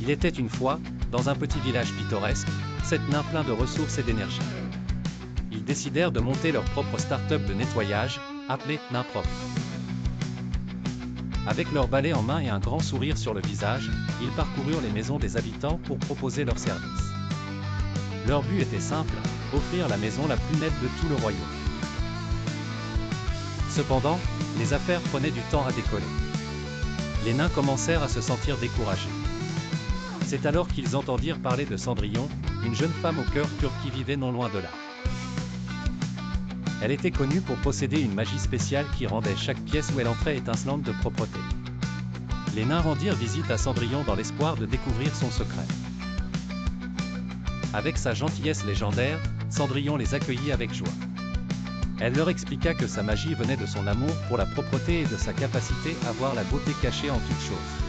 Il était une fois, dans un petit village pittoresque, 7 nains pleins de ressources et d'énergie. Ils décidèrent de monter leur propre start-up de nettoyage, appelée Nainprof. Avec leur balai en main et un grand sourire sur le visage, ils parcoururent les maisons des habitants pour proposer leurs services. Leur but était simple, offrir la maison la plus nette de tout le royaume. Cependant, les affaires prenaient du temps à décoller. Les nains commencèrent à se sentir découragés. C'est alors qu'ils entendirent parler de Cendrillon, une jeune femme au cœur pur qui vivait non loin de là. Elle était connue pour posséder une magie spéciale qui rendait chaque pièce où elle entrait étincelante de propreté. Les nains rendirent visite à Cendrillon dans l'espoir de découvrir son secret. Avec sa gentillesse légendaire, Cendrillon les accueillit avec joie. Elle leur expliqua que sa magie venait de son amour pour la propreté et de sa capacité à voir la beauté cachée en toute chose.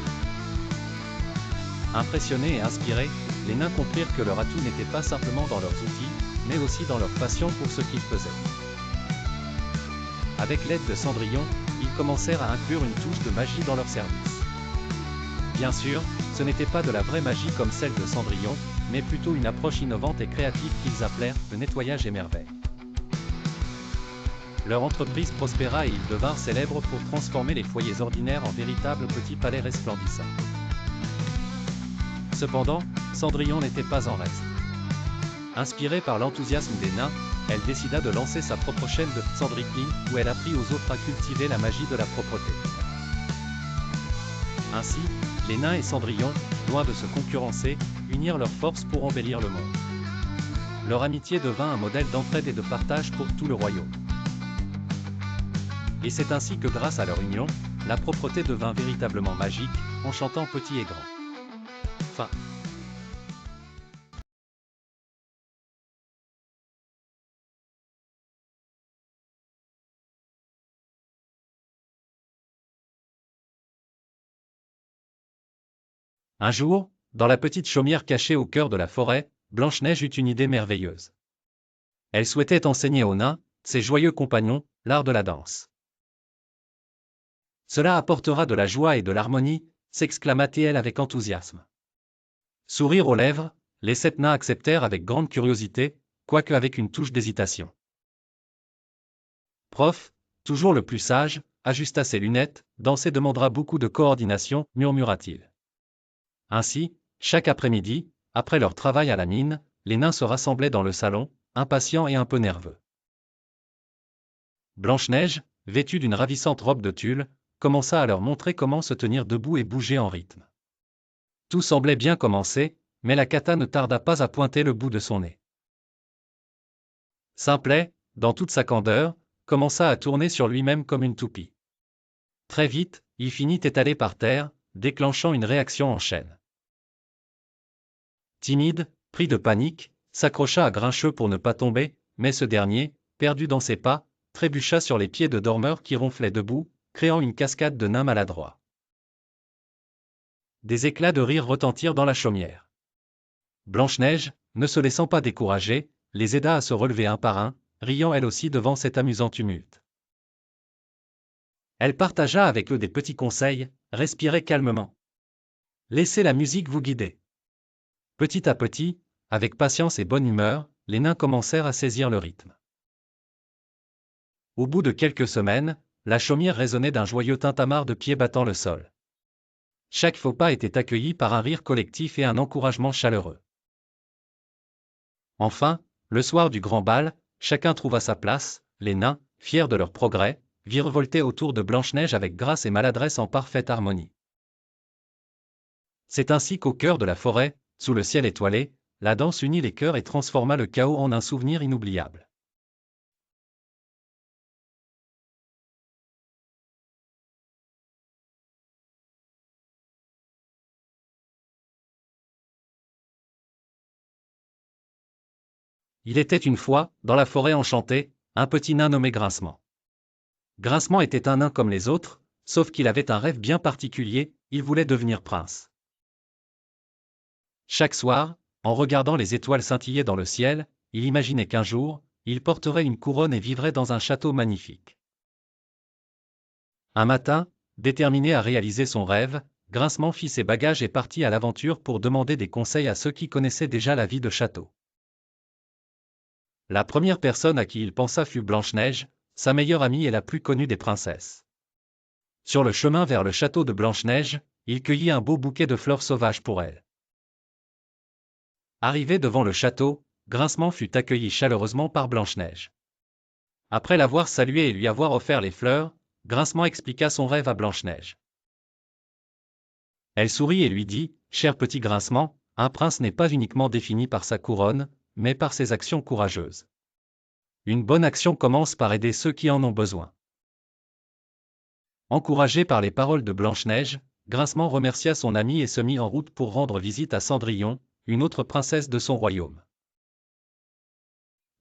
Impressionnés et inspirés, les nains comprirent que leur atout n'était pas simplement dans leurs outils, mais aussi dans leur passion pour ce qu'ils faisaient. Avec l'aide de Cendrillon, ils commencèrent à inclure une touche de magie dans leur service. Bien sûr, ce n'était pas de la vraie magie comme celle de Cendrillon, mais plutôt une approche innovante et créative qu'ils appelèrent le nettoyage émerveille. Leur entreprise prospéra et ils devinrent célèbres pour transformer les foyers ordinaires en véritables petits palais resplendissants. Cependant, Cendrillon n'était pas en reste. Inspirée par l'enthousiasme des nains, elle décida de lancer sa propre chaîne de Cendricling, où elle apprit aux autres à cultiver la magie de la propreté. Ainsi, les nains et Cendrillon, loin de se concurrencer, unirent leurs forces pour embellir le monde. Leur amitié devint un modèle d'entraide et de partage pour tout le royaume. Et c'est ainsi que grâce à leur union, la propreté devint véritablement magique, enchantant petits et grands. Fin. Un jour, dans la petite chaumière cachée au cœur de la forêt, Blanche-Neige eut une idée merveilleuse. Elle souhaitait enseigner aux nains, ses joyeux compagnons, l'art de la danse. Cela apportera de la joie et de l'harmonie, s'exclama-t-elle avec enthousiasme. Sourire aux lèvres, les 7 nains acceptèrent avec grande curiosité, quoique avec une touche d'hésitation. Prof, toujours le plus sage, ajusta ses lunettes, danser demandera beaucoup de coordination, murmura-t-il. Ainsi, chaque après-midi, après leur travail à la mine, les nains se rassemblaient dans le salon, impatients et un peu nerveux. Blanche-Neige, vêtue d'une ravissante robe de tulle, commença à leur montrer comment se tenir debout et bouger en rythme. Tout semblait bien commencer, mais la cata ne tarda pas à pointer le bout de son nez. Simplet, dans toute sa candeur, commença à tourner sur lui-même comme une toupie. Très vite, il finit étalé par terre, déclenchant une réaction en chaîne. Timide, pris de panique, s'accrocha à Grincheux pour ne pas tomber, mais ce dernier, perdu dans ses pas, trébucha sur les pieds de Dormeur qui ronflait debout, créant une cascade de nains maladroits. Des éclats de rire retentirent dans la chaumière. Blanche-Neige, ne se laissant pas décourager, les aida à se relever un par un, riant elle aussi devant cet amusant tumulte. Elle partagea avec eux des petits conseils, respirez calmement. Laissez la musique vous guider. Petit à petit, avec patience et bonne humeur, les nains commencèrent à saisir le rythme. Au bout de quelques semaines, la chaumière résonnait d'un joyeux tintamarre de pieds battant le sol. Chaque faux pas était accueilli par un rire collectif et un encouragement chaleureux. Enfin, le soir du grand bal, chacun trouva sa place, les nains, fiers de leur progrès, virevoltaient autour de Blanche-Neige avec grâce et maladresse en parfaite harmonie. C'est ainsi qu'au cœur de la forêt, sous le ciel étoilé, la danse unit les cœurs et transforma le chaos en un souvenir inoubliable. Il était une fois, dans la forêt enchantée, un petit nain nommé Grincement. Grincement était un nain comme les autres, sauf qu'il avait un rêve bien particulier, il voulait devenir prince. Chaque soir, en regardant les étoiles scintiller dans le ciel, il imaginait qu'un jour, il porterait une couronne et vivrait dans un château magnifique. Un matin, déterminé à réaliser son rêve, Grincement fit ses bagages et partit à l'aventure pour demander des conseils à ceux qui connaissaient déjà la vie de château. La première personne à qui il pensa fut Blanche-Neige, sa meilleure amie et la plus connue des princesses. Sur le chemin vers le château de Blanche-Neige, il cueillit un beau bouquet de fleurs sauvages pour elle. Arrivé devant le château, Grincement fut accueilli chaleureusement par Blanche-Neige. Après l'avoir saluée et lui avoir offert les fleurs, Grincement expliqua son rêve à Blanche-Neige. Elle sourit et lui dit, « Cher petit Grincement, un prince n'est pas uniquement défini par sa couronne, mais par ses actions courageuses. Une bonne action commence par aider ceux qui en ont besoin. » Encouragé par les paroles de Blanche-Neige, Grincement remercia son ami et se mit en route pour rendre visite à Cendrillon, une autre princesse de son royaume.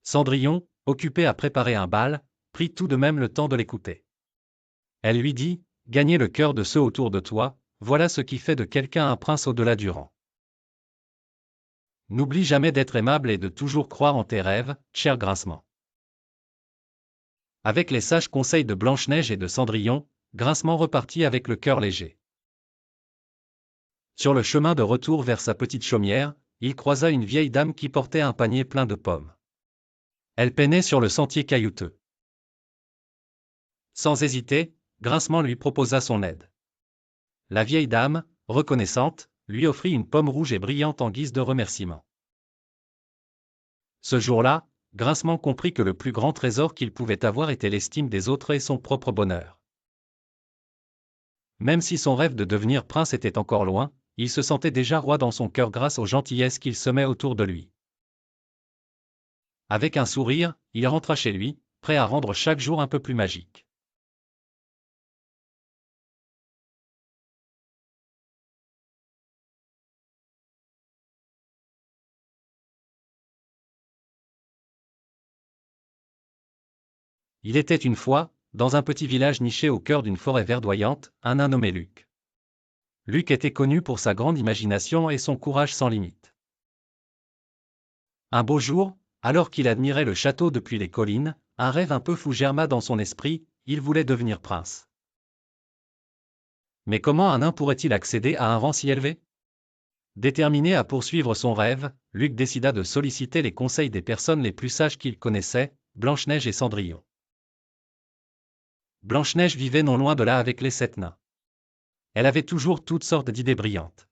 Cendrillon, occupée à préparer un bal, prit tout de même le temps de l'écouter. Elle lui dit, « Gagner le cœur de ceux autour de toi, voilà ce qui fait de quelqu'un un prince au-delà du rang. N'oublie jamais d'être aimable et de toujours croire en tes rêves, cher Grincement. » Avec les sages conseils de Blanche-Neige et de Cendrillon, Grincement repartit avec le cœur léger. Sur le chemin de retour vers sa petite chaumière, il croisa une vieille dame qui portait un panier plein de pommes. Elle peinait sur le sentier caillouteux. Sans hésiter, Grincement lui proposa son aide. La vieille dame, reconnaissante, lui offrit une pomme rouge et brillante en guise de remerciement. Ce jour-là, Grincement comprit que le plus grand trésor qu'il pouvait avoir était l'estime des autres et son propre bonheur. Même si son rêve de devenir prince était encore loin, il se sentait déjà roi dans son cœur grâce aux gentillesses qu'il semait autour de lui. Avec un sourire, il rentra chez lui, prêt à rendre chaque jour un peu plus magique. Il était une fois, dans un petit village niché au cœur d'une forêt verdoyante, un nain nommé Luc. Luc était connu pour sa grande imagination et son courage sans limite. Un beau jour, alors qu'il admirait le château depuis les collines, un rêve un peu fou germa dans son esprit, il voulait devenir prince. Mais comment un nain pourrait-il accéder à un rang si élevé? Déterminé à poursuivre son rêve, Luc décida de solliciter les conseils des personnes les plus sages qu'il connaissait, Blanche-Neige et Cendrillon. Blanche-Neige vivait non loin de là avec les 7 nains. Elle avait toujours toutes sortes d'idées brillantes.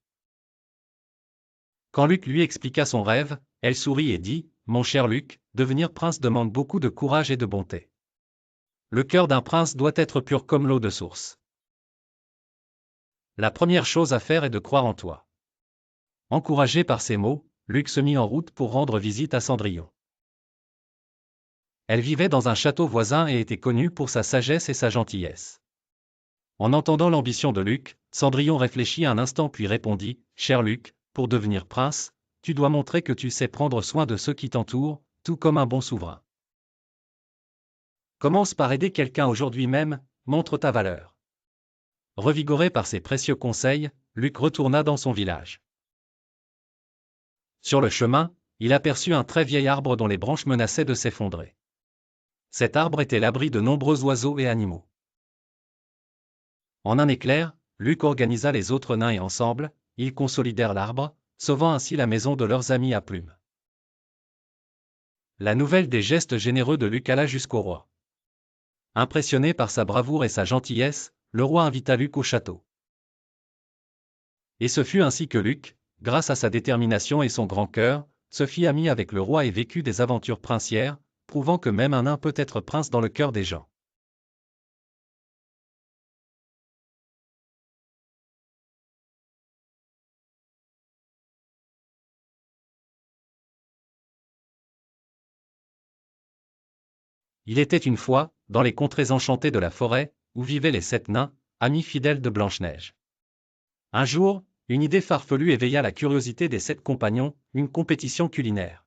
Quand Luc lui expliqua son rêve, elle sourit et dit, « Mon cher Luc, devenir prince demande beaucoup de courage et de bonté. Le cœur d'un prince doit être pur comme l'eau de source. La première chose à faire est de croire en toi. » Encouragé par ces mots, Luc se mit en route pour rendre visite à Cendrillon. Elle vivait dans un château voisin et était connue pour sa sagesse et sa gentillesse. En entendant l'ambition de Luc, Cendrillon réfléchit un instant puis répondit, « Cher Luc, pour devenir prince, tu dois montrer que tu sais prendre soin de ceux qui t'entourent, tout comme un bon souverain. Commence par aider quelqu'un aujourd'hui même, montre ta valeur. » Revigoré par ces précieux conseils, Luc retourna dans son village. Sur le chemin, il aperçut un très vieil arbre dont les branches menaçaient de s'effondrer. Cet arbre était l'abri de nombreux oiseaux et animaux. En un éclair, Luc organisa les autres nains et ensemble, ils consolidèrent l'arbre, sauvant ainsi la maison de leurs amis à plumes. La nouvelle des gestes généreux de Luc alla jusqu'au roi. Impressionné par sa bravoure et sa gentillesse, le roi invita Luc au château. Et ce fut ainsi que Luc, grâce à sa détermination et son grand cœur, se fit ami avec le roi et vécut des aventures princières, prouvant que même un nain peut être prince dans le cœur des gens. Il était une fois, dans les contrées enchantées de la forêt, où vivaient les 7 nains, amis fidèles de Blanche-Neige. Un jour, une idée farfelue éveilla la curiosité des 7 compagnons, une compétition culinaire.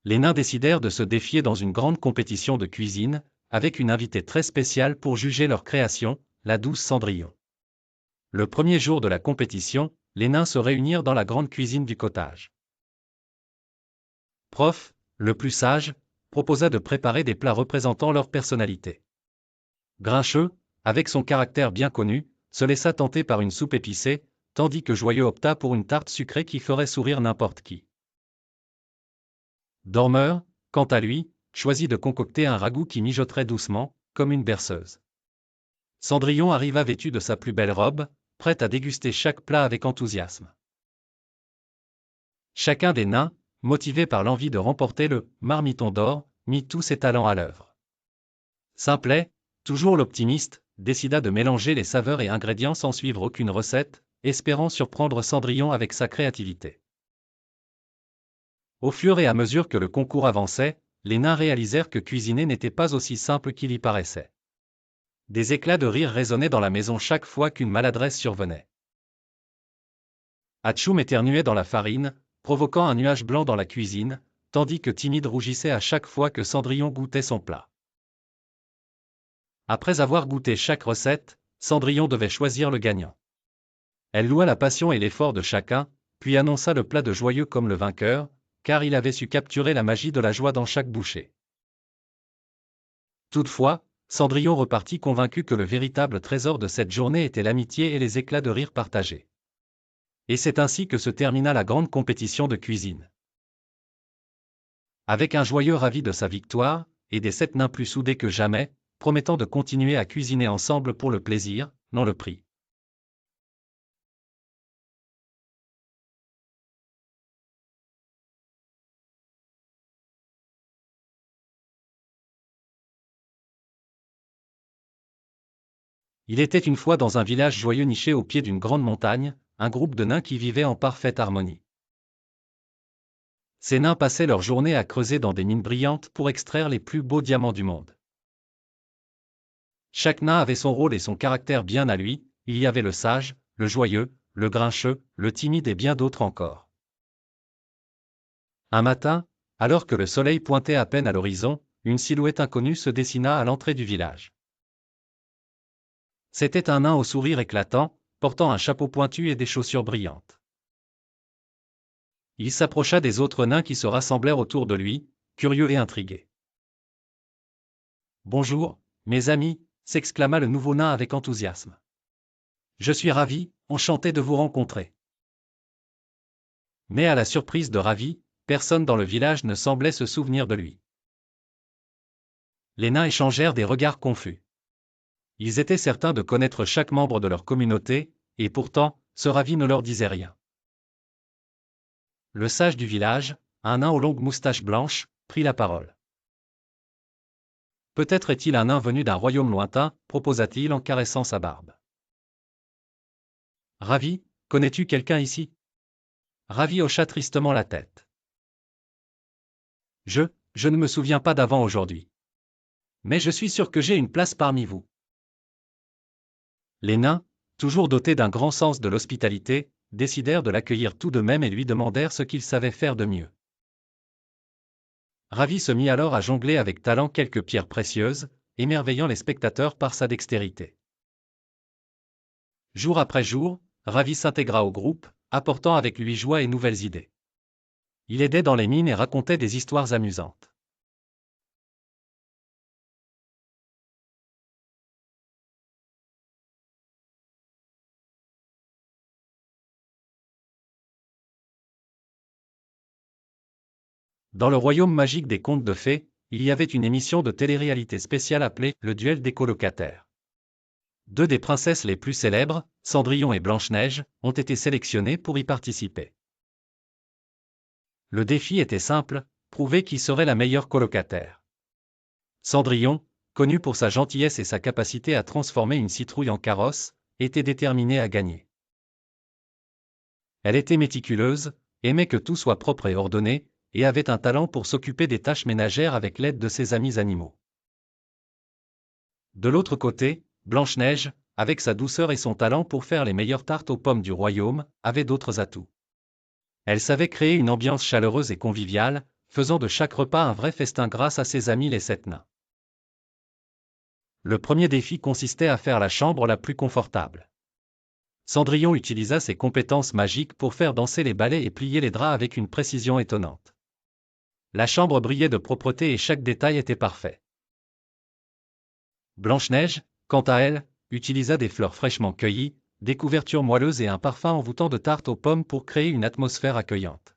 Les nains décidèrent de se défier dans une grande compétition de cuisine, avec une invitée très spéciale pour juger leur création, la douce Cendrillon. Le premier jour de la compétition, les nains se réunirent dans la grande cuisine du cottage. Prof, le plus sage, proposa de préparer des plats représentant leur personnalité. Grincheux, avec son caractère bien connu, se laissa tenter par une soupe épicée, tandis que Joyeux opta pour une tarte sucrée qui ferait sourire n'importe qui. Dormeur, quant à lui, choisit de concocter un ragoût qui mijoterait doucement, comme une berceuse. Cendrillon arriva vêtu de sa plus belle robe, prête à déguster chaque plat avec enthousiasme. Chacun des nains, motivé par l'envie de remporter le marmiton d'or, mit tous ses talents à l'œuvre. Simplet, toujours l'optimiste, décida de mélanger les saveurs et ingrédients sans suivre aucune recette, espérant surprendre Cendrillon avec sa créativité. Au fur et à mesure que le concours avançait, les nains réalisèrent que cuisiner n'était pas aussi simple qu'il y paraissait. Des éclats de rire résonnaient dans la maison chaque fois qu'une maladresse survenait. Atchoum éternuait dans la farine, provoquant un nuage blanc dans la cuisine, tandis que Timide rougissait à chaque fois que Cendrillon goûtait son plat. Après avoir goûté chaque recette, Cendrillon devait choisir le gagnant. Elle loua la passion et l'effort de chacun, puis annonça le plat de Joyeux comme le vainqueur, car il avait su capturer la magie de la joie dans chaque bouchée. Toutefois, Cendrillon repartit convaincu que le véritable trésor de cette journée était l'amitié et les éclats de rire partagés. Et c'est ainsi que se termina la grande compétition de cuisine. Avec un Joyeux ravi de sa victoire, et des 7 nains plus soudés que jamais, promettant de continuer à cuisiner ensemble pour le plaisir, non le prix. Il était une fois dans un village joyeux niché au pied d'une grande montagne, un groupe de nains qui vivaient en parfaite harmonie. Ces nains passaient leur journée à creuser dans des mines brillantes pour extraire les plus beaux diamants du monde. Chaque nain avait son rôle et son caractère bien à lui, il y avait le sage, le joyeux, le grincheux, le timide et bien d'autres encore. Un matin, alors que le soleil pointait à peine à l'horizon, une silhouette inconnue se dessina à l'entrée du village. C'était un nain au sourire éclatant, portant un chapeau pointu et des chaussures brillantes. Il s'approcha des autres nains qui se rassemblèrent autour de lui, curieux et intrigués. « Bonjour, mes amis », s'exclama le nouveau nain avec enthousiasme. « Je suis ravi, enchanté de vous rencontrer. » Mais à la surprise de Ravi, personne dans le village ne semblait se souvenir de lui. Les nains échangèrent des regards confus. Ils étaient certains de connaître chaque membre de leur communauté, et pourtant, ce Ravi ne leur disait rien. Le sage du village, un nain aux longues moustaches blanches, prit la parole. « Peut-être est-il un nain venu d'un royaume lointain, proposa-t-il en caressant sa barbe. »« Ravi, connais-tu quelqu'un ici ?» Ravi hocha tristement la tête. « Je ne me souviens pas d'avant aujourd'hui. Mais je suis sûr que j'ai une place parmi vous. » Les nains, toujours dotés d'un grand sens de l'hospitalité, décidèrent de l'accueillir tout de même et lui demandèrent ce qu'il savait faire de mieux. Ravi se mit alors à jongler avec talent quelques pierres précieuses, émerveillant les spectateurs par sa dextérité. Jour après jour, Ravi s'intégra au groupe, apportant avec lui joie et nouvelles idées. Il aidait dans les mines et racontait des histoires amusantes. Dans le royaume magique des contes de fées, il y avait une émission de télé-réalité spéciale appelée Le Duel des colocataires. 2 des princesses les plus célèbres, Cendrillon et Blanche-Neige, ont été sélectionnées pour y participer. Le défi était simple, prouver qui serait la meilleure colocataire. Cendrillon, connue pour sa gentillesse et sa capacité à transformer une citrouille en carrosse, était déterminée à gagner. Elle était méticuleuse, aimait que tout soit propre et ordonné, et avait un talent pour s'occuper des tâches ménagères avec l'aide de ses amis animaux. De l'autre côté, Blanche-Neige, avec sa douceur et son talent pour faire les meilleures tartes aux pommes du royaume, avait d'autres atouts. Elle savait créer une ambiance chaleureuse et conviviale, faisant de chaque repas un vrai festin grâce à ses amis les 7 nains. Le premier défi consistait à faire la chambre la plus confortable. Cendrillon utilisa ses compétences magiques pour faire danser les balais et plier les draps avec une précision étonnante. La chambre brillait de propreté et chaque détail était parfait. Blanche-Neige, quant à elle, utilisa des fleurs fraîchement cueillies, des couvertures moelleuses et un parfum envoûtant de tarte aux pommes pour créer une atmosphère accueillante.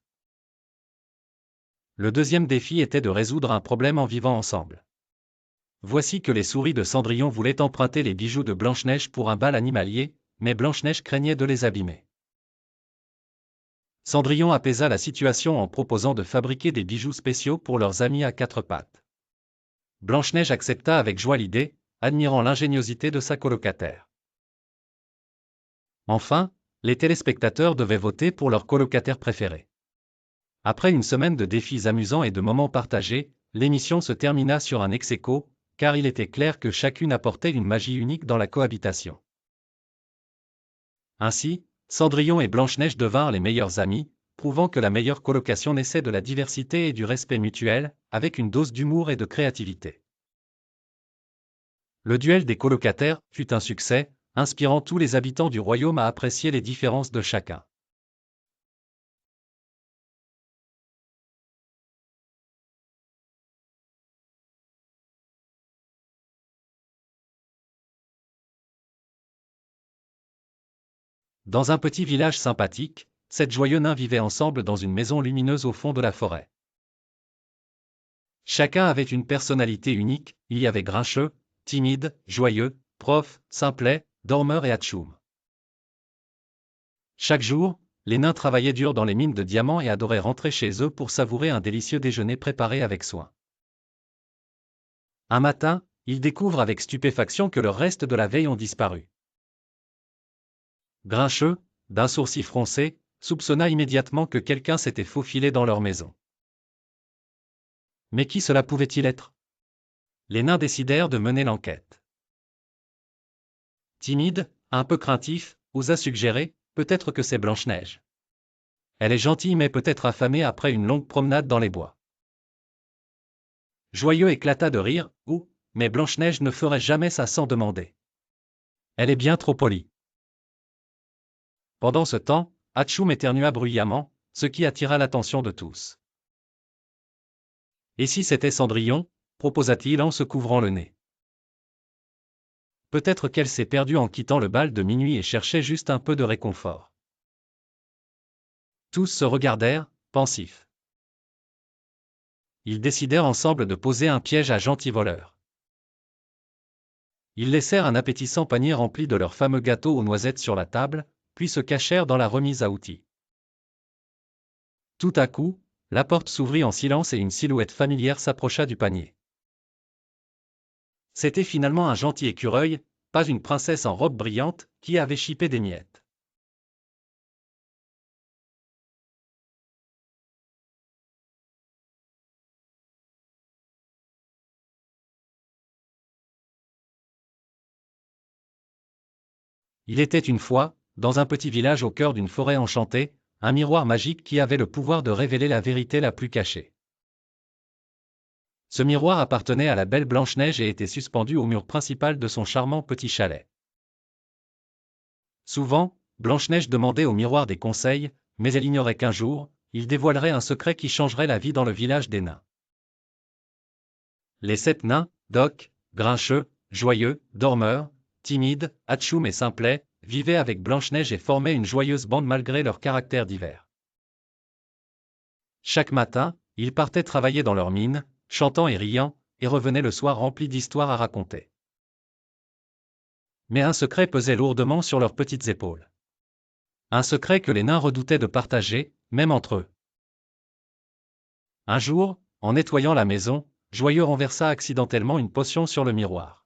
Le deuxième défi était de résoudre un problème en vivant ensemble. Voici que les souris de Cendrillon voulaient emprunter les bijoux de Blanche-Neige pour un bal animalier, mais Blanche-Neige craignait de les abîmer. Cendrillon apaisa la situation en proposant de fabriquer des bijoux spéciaux pour leurs amis à quatre pattes. Blanche-Neige accepta avec joie l'idée, admirant l'ingéniosité de sa colocataire. Enfin, les téléspectateurs devaient voter pour leur colocataire préféré. Après une semaine de défis amusants et de moments partagés, l'émission se termina sur un ex-aequo, car il était clair que chacune apportait une magie unique dans la cohabitation. Ainsi, Cendrillon et Blanche-Neige devinrent les meilleurs amis, prouvant que la meilleure colocation naissait de la diversité et du respect mutuel, avec une dose d'humour et de créativité. Le duel des colocataires fut un succès, inspirant tous les habitants du royaume à apprécier les différences de chacun. Dans un petit village sympathique, 7 joyeux nains vivaient ensemble dans une maison lumineuse au fond de la forêt. Chacun avait une personnalité unique, il y avait Grincheux, timide, joyeux, Prof, Simplet, Dormeur et Atchoum. Chaque jour, les nains travaillaient dur dans les mines de diamants et adoraient rentrer chez eux pour savourer un délicieux déjeuner préparé avec soin. Un matin, ils découvrent avec stupéfaction que le reste de la veille ont disparu. Grincheux, d'un sourcil froncé, soupçonna immédiatement que quelqu'un s'était faufilé dans leur maison. Mais qui cela pouvait-il être? Les nains décidèrent de mener l'enquête. Timide, un peu craintif, osa suggérer, peut-être que c'est Blanche-Neige. Elle est gentille mais peut-être affamée après une longue promenade dans les bois. Joyeux éclata de rire, mais Blanche-Neige ne ferait jamais ça sans demander. Elle est bien trop polie. Pendant ce temps, Atchoum éternua bruyamment, ce qui attira l'attention de tous. Et si c'était Cendrillon, proposa-t-il en se couvrant le nez. Peut-être qu'elle s'est perdue en quittant le bal de minuit et cherchait juste un peu de réconfort. Tous se regardèrent, pensifs. Ils décidèrent ensemble de poser un piège à Gentil Voleur. Ils laissèrent un appétissant panier rempli de leurs fameux gâteaux aux noisettes sur la table, puis se cachèrent dans la remise à outils. Tout à coup, la porte s'ouvrit en silence et une silhouette familière s'approcha du panier. C'était finalement un gentil écureuil, pas une princesse en robe brillante, qui avait chipé des miettes. Il était une fois, dans un petit village au cœur d'une forêt enchantée, un miroir magique qui avait le pouvoir de révéler la vérité la plus cachée. Ce miroir appartenait à la belle Blanche-Neige et était suspendu au mur principal de son charmant petit chalet. Souvent, Blanche-Neige demandait au miroir des conseils, mais elle ignorait qu'un jour, il dévoilerait un secret qui changerait la vie dans le village des nains. Les 7 nains, Doc, Grincheux, Joyeux, Dormeur, Timide, Atchoum et Simplet, vivaient avec Blanche-Neige et formaient une joyeuse bande malgré leurs caractères divers. Chaque matin, ils partaient travailler dans leurs mines, chantant et riant, et revenaient le soir remplis d'histoires à raconter. Mais un secret pesait lourdement sur leurs petites épaules. Un secret que les nains redoutaient de partager, même entre eux. Un jour, en nettoyant la maison, Joyeux renversa accidentellement une potion sur le miroir.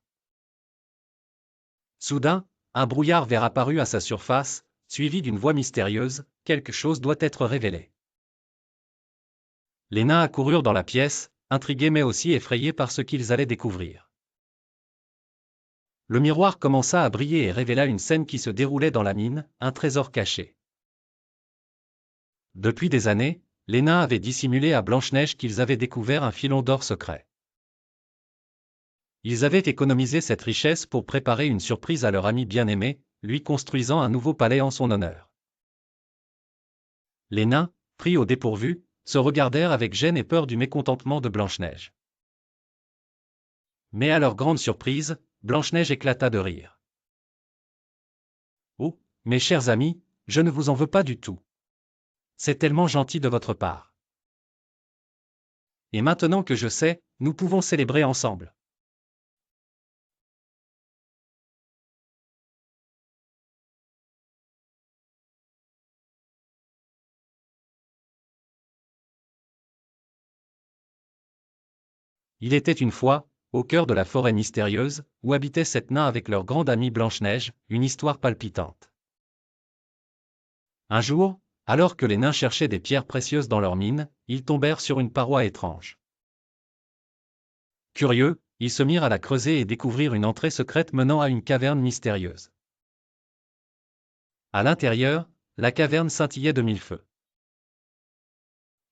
Soudain, un brouillard vert apparut à sa surface, suivi d'une voix mystérieuse, « Quelque chose doit être révélé ». Les nains accoururent dans la pièce, intrigués mais aussi effrayés par ce qu'ils allaient découvrir. Le miroir commença à briller et révéla une scène qui se déroulait dans la mine, un trésor caché. Depuis des années, les nains avaient dissimulé à Blanche-Neige qu'ils avaient découvert un filon d'or secret. Ils avaient économisé cette richesse pour préparer une surprise à leur ami bien-aimé, lui construisant un nouveau palais en son honneur. Les nains, pris au dépourvu, se regardèrent avec gêne et peur du mécontentement de Blanche-Neige. Mais à leur grande surprise, Blanche-Neige éclata de rire. Mes chers amis, je ne vous en veux pas du tout. C'est tellement gentil de votre part. Et maintenant que je sais, nous pouvons célébrer ensemble. Il était une fois, au cœur de la forêt mystérieuse, où habitaient 7 nains avec leur grande amie Blanche-Neige, une histoire palpitante. Un jour, alors que les nains cherchaient des pierres précieuses dans leurs mines, ils tombèrent sur une paroi étrange. Curieux, ils se mirent à la creuser et découvrirent une entrée secrète menant à une caverne mystérieuse. À l'intérieur, la caverne scintillait de mille feux.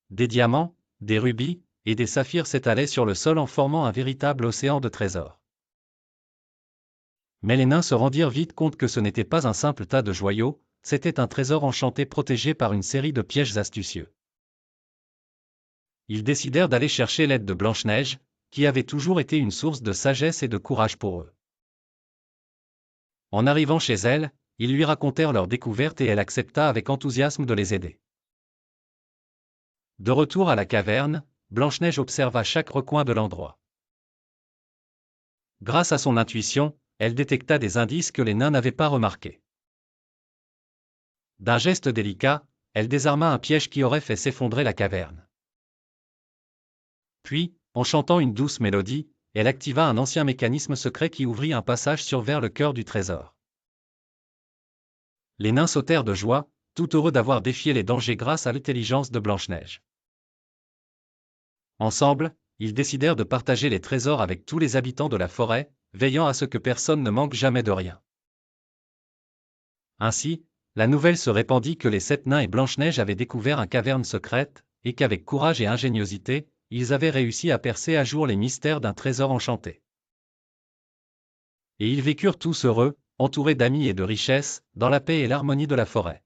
Des diamants, des rubis, et des saphirs s'étalaient sur le sol en formant un véritable océan de trésors. Mais les nains se rendirent vite compte que ce n'était pas un simple tas de joyaux, c'était un trésor enchanté protégé par une série de pièges astucieux. Ils décidèrent d'aller chercher l'aide de Blanche-Neige, qui avait toujours été une source de sagesse et de courage pour eux. En arrivant chez elle, ils lui racontèrent leur découverte et elle accepta avec enthousiasme de les aider. De retour à la caverne, Blanche-Neige observa chaque recoin de l'endroit. Grâce à son intuition, elle détecta des indices que les nains n'avaient pas remarqués. D'un geste délicat, elle désarma un piège qui aurait fait s'effondrer la caverne. Puis, en chantant une douce mélodie, elle activa un ancien mécanisme secret qui ouvrit un passage vers le cœur du trésor. Les nains sautèrent de joie, tout heureux d'avoir défié les dangers grâce à l'intelligence de Blanche-Neige. Ensemble, ils décidèrent de partager les trésors avec tous les habitants de la forêt, veillant à ce que personne ne manque jamais de rien. Ainsi, la nouvelle se répandit que les 7 nains et Blanche-Neige avaient découvert une caverne secrète, et qu'avec courage et ingéniosité, ils avaient réussi à percer à jour les mystères d'un trésor enchanté. Et ils vécurent tous heureux, entourés d'amis et de richesses, dans la paix et l'harmonie de la forêt.